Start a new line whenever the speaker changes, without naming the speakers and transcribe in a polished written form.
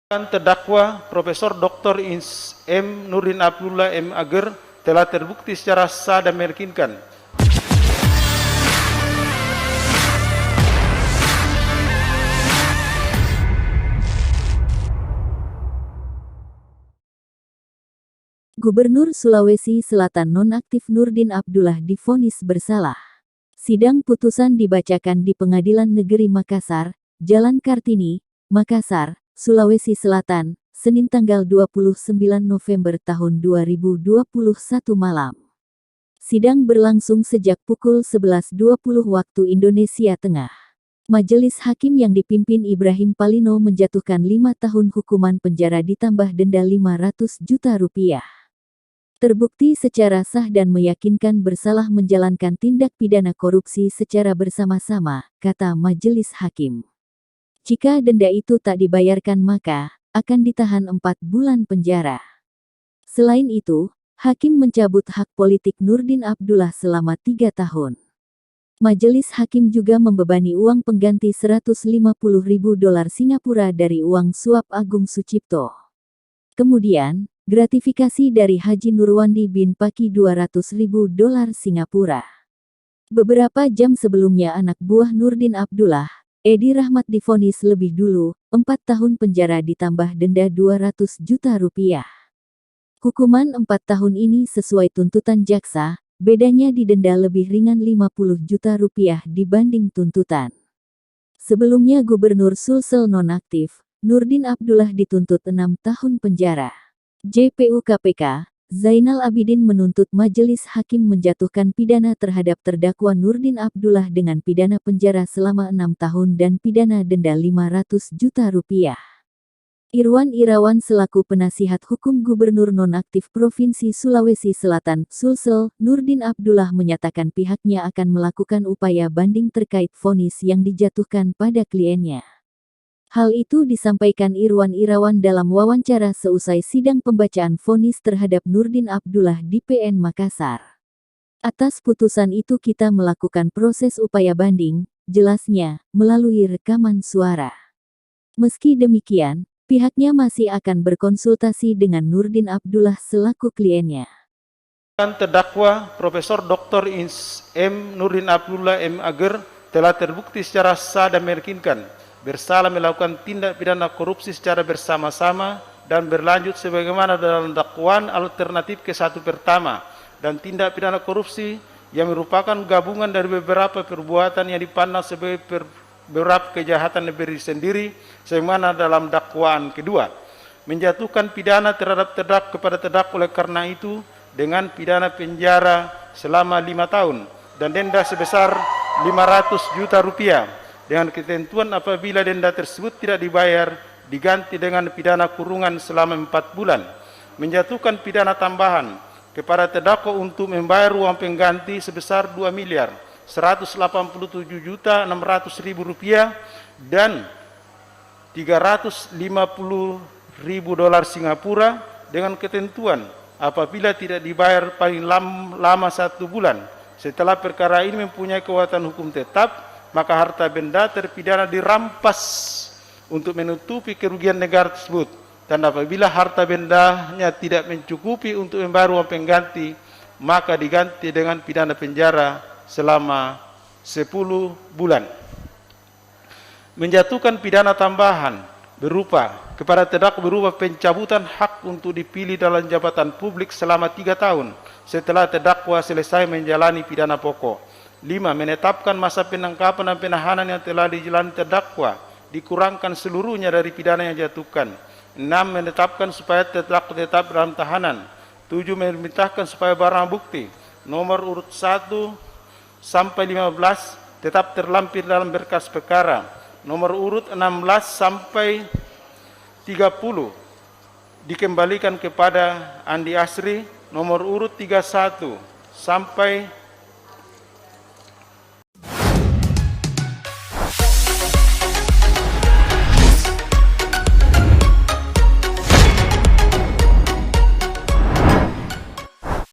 Terdakwa Profesor Dr. M. Nurdin Abdullah M.Ager telah terbukti secara sah dan meyakinkan
Gubernur Sulawesi Selatan nonaktif Nurdin Abdullah divonis bersalah. Sidang putusan dibacakan di Pengadilan Negeri Makassar, Jalan Kartini, Makassar, Sulawesi Selatan, Senin tanggal 29 November tahun 2021 malam. Sidang berlangsung sejak pukul 11.20 waktu Indonesia Tengah. Majelis hakim yang dipimpin Ibrahim Palino menjatuhkan 5 tahun hukuman penjara ditambah denda 500 juta rupiah. Terbukti secara sah dan meyakinkan bersalah menjalankan tindak pidana korupsi secara bersama-sama, kata majelis hakim. Jika denda itu tak dibayarkan maka akan ditahan 4 bulan penjara. Selain itu, hakim mencabut hak politik Nurdin Abdullah selama 3 tahun. Majelis hakim juga membebani uang pengganti $150.000 Singapura dari uang suap Agung Sucipto. Kemudian, gratifikasi dari Haji Nurwandi bin Paki $200.000 Singapura. Beberapa jam sebelumnya anak buah Nurdin Abdullah, Edi Rahmat divonis lebih dulu, 4 tahun penjara ditambah denda 200 juta rupiah. Hukuman 4 tahun ini sesuai tuntutan jaksa, bedanya didenda lebih ringan 50 juta rupiah dibanding tuntutan. Sebelumnya Gubernur Sulsel nonaktif, Nurdin Abdullah dituntut 6 tahun penjara. JPU KPK, Zainal Abidin menuntut majelis hakim menjatuhkan pidana terhadap terdakwa Nurdin Abdullah dengan pidana penjara selama 6 tahun dan pidana denda 500 juta rupiah. Irwan Irawan selaku penasihat hukum Gubernur nonaktif Provinsi Sulawesi Selatan, Sulsel, Nurdin Abdullah menyatakan pihaknya akan melakukan upaya banding terkait vonis yang dijatuhkan pada kliennya. Hal itu disampaikan Irwan Irawan dalam wawancara seusai sidang pembacaan vonis terhadap Nurdin Abdullah di PN Makassar. Atas putusan itu kita melakukan proses upaya banding, jelasnya, melalui rekaman suara. Meski demikian, pihaknya masih akan berkonsultasi dengan Nurdin Abdullah selaku kliennya.
Terdakwa Profesor Dr. M. Nurdin Abdullah M.Ager telah terbukti secara sah dan meyakinkan bersalah melakukan tindak pidana korupsi secara bersama-sama dan berlanjut sebagaimana dalam dakwaan alternatif ke-1 pertama dan tindak pidana korupsi yang merupakan gabungan dari beberapa perbuatan yang dipandang sebagai beberapa kejahatan berdiri sendiri sebagaimana dalam dakwaan kedua, menjatuhkan pidana terhadap terdakwa kepada terdakwa oleh karena itu dengan pidana penjara selama 5 tahun dan denda sebesar 500 juta rupiah dengan ketentuan apabila denda tersebut tidak dibayar diganti dengan pidana kurungan selama 4 bulan, menjatuhkan pidana tambahan kepada terdakwa untuk membayar uang pengganti sebesar 2.187.600.000 rupiah dan $350.000 Singapura dengan ketentuan apabila tidak dibayar paling lama 1 bulan setelah perkara ini mempunyai kekuatan hukum tetap, maka harta benda terpidana dirampas untuk menutupi kerugian negara tersebut. Dan apabila harta bendanya tidak mencukupi untuk membayar uang pengganti, maka diganti dengan pidana penjara selama 10 bulan. Menjatuhkan pidana tambahan berupa kepada terdakwa berupa pencabutan hak untuk dipilih dalam jabatan publik selama 3 tahun setelah terdakwa selesai menjalani pidana pokok. 5. Menetapkan masa penangkapan dan penahanan yang telah dijalani terdakwa dikurangkan seluruhnya dari pidana yang dijatuhkan. 6. Menetapkan supaya terdakwa tetap dalam tahanan. 7. Memerintahkan supaya barang bukti nomor urut 1 sampai 15 tetap terlampir dalam berkas perkara. Nomor urut 16 sampai 30 dikembalikan kepada Andi Asri. Nomor urut 31 sampai